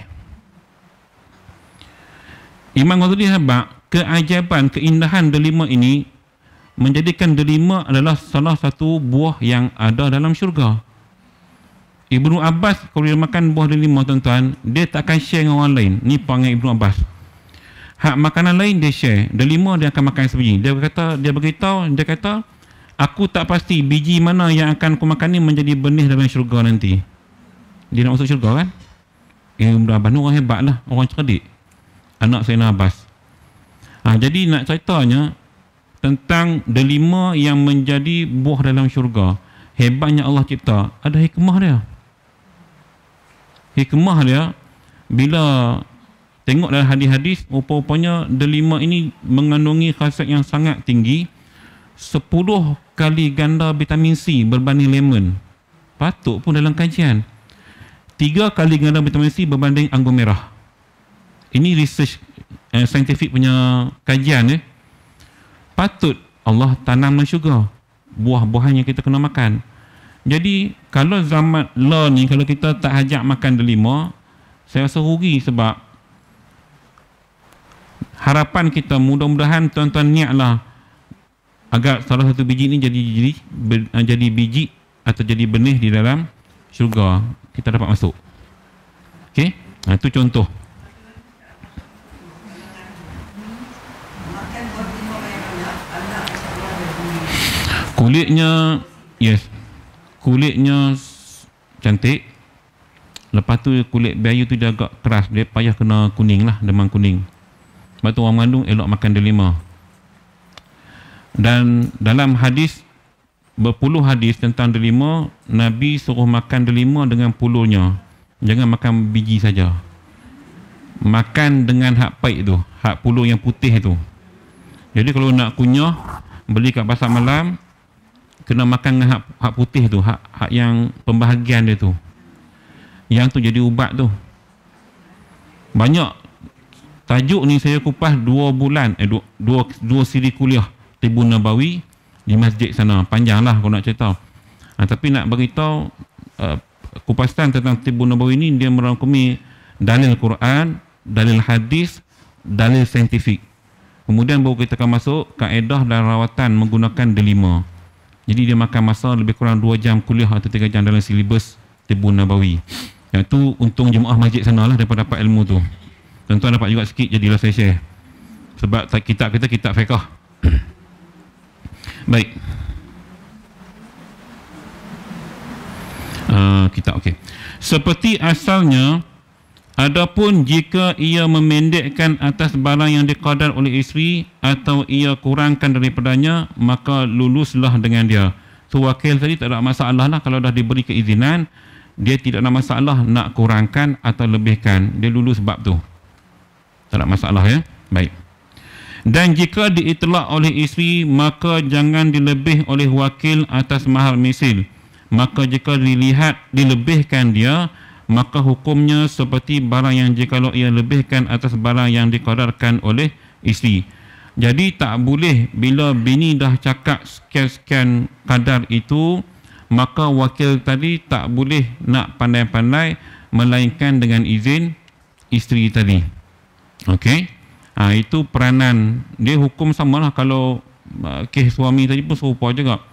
A: Imam Ghazali habaq keajaiban, keindahan delima ini menjadikan delima adalah salah satu buah yang ada dalam syurga. Ibnu Abbas kalau dia makan buah delima, tuan-tuan, dia tak akan share dengan orang lain. Ni perangai Ibnu Abbas. Hak makanan lain dia share, delima dia akan makan sebiji. Dia kata, aku tak pasti biji mana yang akan aku makan ni menjadi benih dalam syurga nanti. Dia nak masuk syurga kan? Ibnu Abbas ni orang hebat lah, orang cerdik. Anak Sayyidina Abbas. Jadi nak ceritanya tentang delima yang menjadi buah dalam syurga. Hebatnya Allah cipta, ada hikmah dia. Hikmah dia, bila tengok dalam hadis-hadis, rupa-rupanya delima ini mengandungi khasiat yang sangat tinggi, 10 kali ganda vitamin C berbanding lemon. Patut pun dalam kajian. 3 kali ganda vitamin C berbanding anggur merah. Ini research saintifik punya kajian. Patut Allah tanam dalam syurga buah-buahan yang kita kena makan. Jadi kalau zaman ni, kalau kita tak ajak makan delima, saya rasa rugi. Sebab harapan kita, mudah-mudahan tuan-tuan niatlah agar salah satu biji ni jadi biji atau jadi benih di dalam syurga, kita dapat masuk. Okey, itu contoh. Kulitnya, yes, kulitnya cantik. Lepas tu kulit bayu tu dia agak keras, dia payah kena kuning lah, demam kuning. Sebab tu orang mengandung elok makan delima. Dan dalam hadis, berpuluh hadis tentang delima, Nabi suruh makan delima dengan pulurnya. Jangan makan biji saja. Makan dengan hak pahit tu, hak pulur yang putih tu. Jadi kalau nak kunyah, beli kat pasar malam, kena makan dengan hak putih tu, hak yang pembahagian dia tu. Yang tu jadi ubat tu. Banyak tajuk ni saya kupas 2 bulan, 2 siri kuliah Tibun Nabawi di masjid sana. Panjang lah kalau nak cerita. Tapi nak beritahu kupasan tentang Tibun Nabawi ni, dia merangkumi dalil Quran, dalil hadis, dalil saintifik. Kemudian baru kita akan masuk kaedah dan rawatan menggunakan delima. Jadi dia makan masa lebih kurang 2 jam kuliah atau 3 jam dalam silibus Tibun Nabawi. Yang tu untung jemaah masjid sana lah dapat ilmu tu. Tuan-tuan dapat juga sikit, jadilah saya share. Sebab kitab kita kitab fiqh. Baik. Kitab okey. Seperti asalnya, adapun jika ia memendekkan atas barang yang diqadar oleh isteri atau ia kurangkan daripadanya, maka luluslah dengan dia. So wakil tadi tak ada masalah lah, kalau dah diberi keizinan, dia tidak ada masalah nak kurangkan atau lebihkan, dia lulus bab tu. Tak ada masalah ya. Baik. Dan jika diitlak oleh isteri, maka jangan dilebih oleh wakil atas mahar misil. Maka jika dilebihkan dia, maka hukumnya seperti barang yang jikalau ia lebihkan atas barang yang dikadarkan oleh isteri. Jadi tak boleh bila bini dah cakap sekian-sekian kadar itu, maka wakil tadi tak boleh nak pandai-pandai melainkan dengan izin isteri tadi. Okey. Itu peranan dia, hukum samalah kalau kes suami tadi pun serupa juga.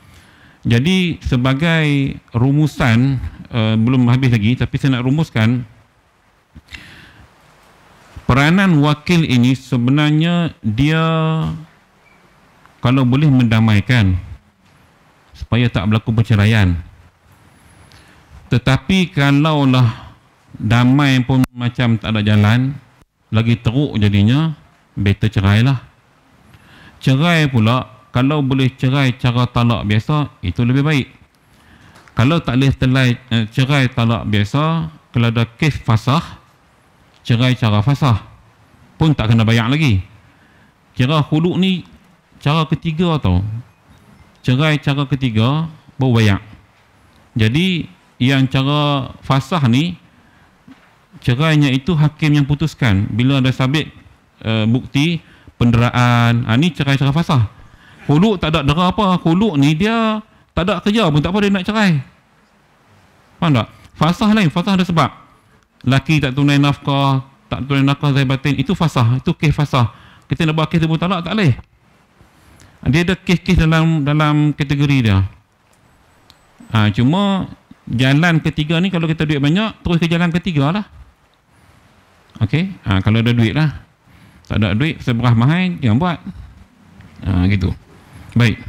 A: Jadi sebagai rumusan, belum habis lagi tapi saya nak rumuskan, peranan wakil ini sebenarnya dia, kalau boleh mendamaikan supaya tak berlaku perceraian. Tetapi kalaulah damai pun macam tak ada jalan, lagi teruk jadinya, better cerailah. Cerai pula, kalau boleh cerai cara talak biasa, itu lebih baik. Kalau tak boleh cerai talak biasa, kalau ada kes fasah, cerai cara fasah pun tak kena bayar lagi. Kira khuluk ni cara ketiga tau. Cerai cara ketiga baru bayar. Jadi yang cara fasah ni, cerainya itu hakim yang putuskan bila ada sabit bukti penderaan. Ni cerai cara fasah. Khuluk tak ada dera apa. Khuluk ni dia tak ada kerja pun tak apa dia nak cerai. Faham tak? Fasah lain, fasah ada sebab. Laki tak tunai nafkah, tak tunai nafkah zahir batin, itu fasah, itu kes fasah. Kita nak buat kes tebus talak tak boleh. Dia ada kes-kes dalam kategori dia. Cuma jalan ketiga ni, kalau kita duit banyak, terus ke jalan ketiga lah. Okey, kalau ada duit lah. Tak ada duit, seberah mahal, jangan buat. Gitu. Baik.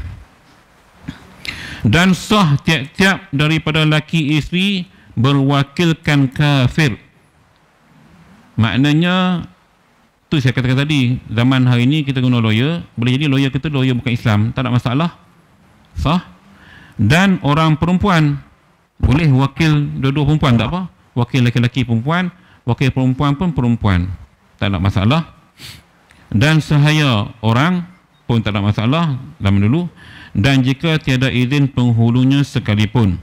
A: Dan sah tiap-tiap daripada laki isteri berwakilkan kafir. Maknanya, tu saya katakan tadi, zaman hari ini kita guna lawyer, boleh jadi lawyer kita lawyer bukan Islam, tak ada masalah. Sah. Dan orang perempuan, boleh wakil dua-dua perempuan, tak apa. Wakil lelaki perempuan, wakil perempuan pun perempuan, tak ada masalah. Dan sahaya orang pun tak ada masalah zaman dulu. Dan jika tiada izin penghulunya sekalipun.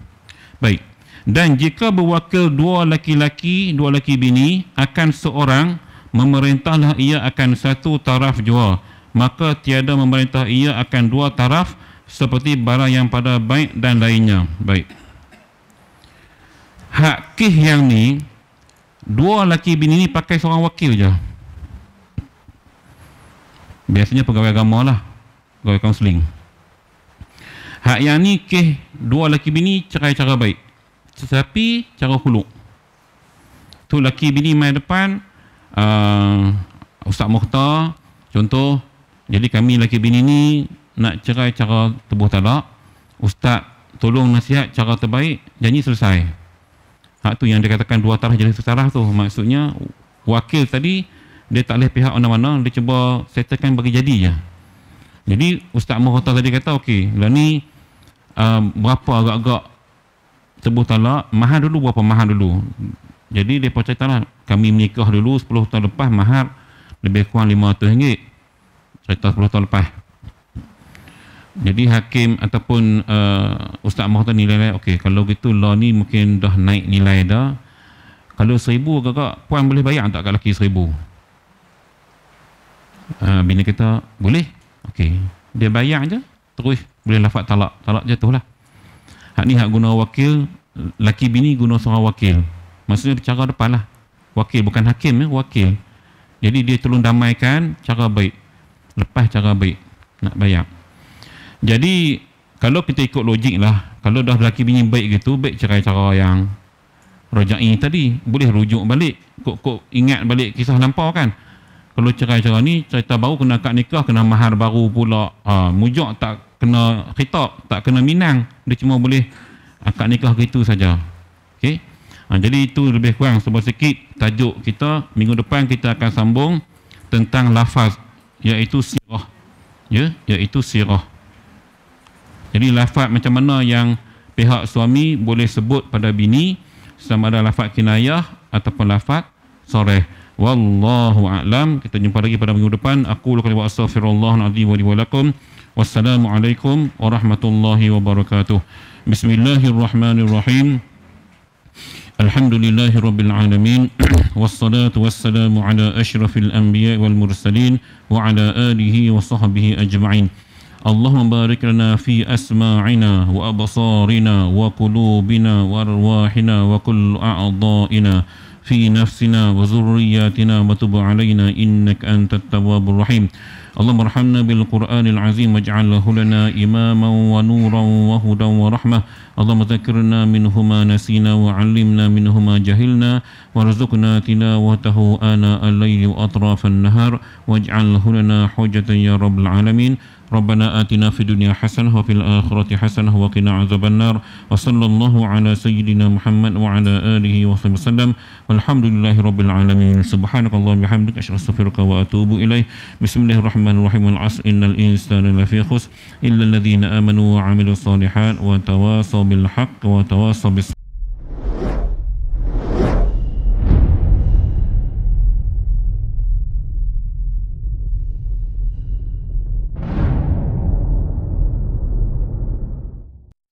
A: Baik. Dan jika berwakil dua laki-laki, dua laki bini akan seorang, memerintahlah ia akan satu taraf jua, maka tiada memerintah ia akan dua taraf seperti barang yang pada baik dan lainnya. Baik. Hak kih yang ni, dua laki bini ni pakai seorang wakil je. Biasanya pegawai agama lah, pegawai kaunseling. Hak yang ni kih dua laki bini cerai cara baik, tetapi cara khuluk. Tu laki bini mai depan, Ustaz Mukhtar contoh, jadi kami laki bini ni nak cerai cara tebus talak, Ustaz tolong nasihat cara terbaik, janji selesai. Hak tu yang dia katakan dua taraf jadi satu taraf tu, maksudnya wakil tadi dia tak boleh pihak mana-mana, dia cuba settlekan bagi jadi je. Jadi Ustaz Mukhtar tadi kata okey, lah ni berapa agak-agak tebus talak, mahar dulu berapa mahar dulu. Jadi dia cerita lah, kami menikah dulu 10 tahun lepas, mahar lebih kurang RM500, cerita 10 tahun lepas. Jadi hakim ataupun Ustaz Mukhtar nilai, okey kalau gitu law ni mungkin dah naik nilai dah, kalau 1,000 agak-agak puan boleh bayar tak kat lelaki 1,000? Bini kata boleh. Okey, dia bayar je, terus boleh lafaz talak, talak jatuh lah. Hak ni hak guna wakil, laki bini guna seorang wakil, maksudnya cara depan lah, wakil bukan hakim ya, wakil. Jadi dia tolong damaikan cara baik, lepas cara baik nak bayar. Jadi kalau kita ikut logik lah, kalau dah laki bini baik gitu, baik cerai cara yang rajai tadi, boleh rujuk balik, kok ingat balik kisah lampau kan. Kalau cerai cara ni, cerita baru kena akad nikah, kena mahar baru pula, mujak tak kena khitab, tak kena minang, dia cuma boleh akad nikah gitu saja. Okey. Jadi itu lebih kurang sebab sikit tajuk kita. Minggu depan kita akan sambung tentang lafaz, iaitu sirah. Ya, iaitu sirah. Jadi lafaz macam mana yang pihak suami boleh sebut pada bini, sama ada lafaz kinayah ataupun lafaz sarih. Wallahu a'lam. Kita jumpa lagi pada minggu depan. Aku lakukan wa astaghfirullahaladzim wa li wa lakum. Wassalamualaikum warahmatullahi wabarakatuh. Bismillahirrahmanirrahim. Alhamdulillahi rabbil alamin. Wassalatu wassalamu ala asyrafil anbiya wal mursalin wa ala alihi wa sahbihi ajma'in. Allahumma barik lana fi asma'ina wa absarina wa qulubina wa arwahina wa kulli a'dha'ina في نفسنا وذرياتنا وتب علينا إنك أنت التواب الرحيم اللهم ارحمنا بالقرآن العظيم واجعله لنا إماما ونورا وهدى ورحمة. اللهم ذكرنا منه ما نسينا وعلمنا منه ما جهلنا وارزقنا تلاوته آناء الليل وأطراف النهار واجعله لنا حجة يا رب العالمين. ربنا آتنا في الدنيا حسنة وفي الآخرة حسنة وقنا عذاب النار. وصلى الله على سيدنا محمد وعلى آله وصحبه وسلم والحمد لله رب العالمين. سبحانك اللهم وبحمدك أشهد أن لا إله إلا أنت أستغفرك وأتوب إليك. بسم الله الرحمن الرحيم. والعصر إن الإنسان لفي خسر إلا الذين آمنوا وعملوا الصالحات وتواصوا بالحق وتواصوا بالصبر.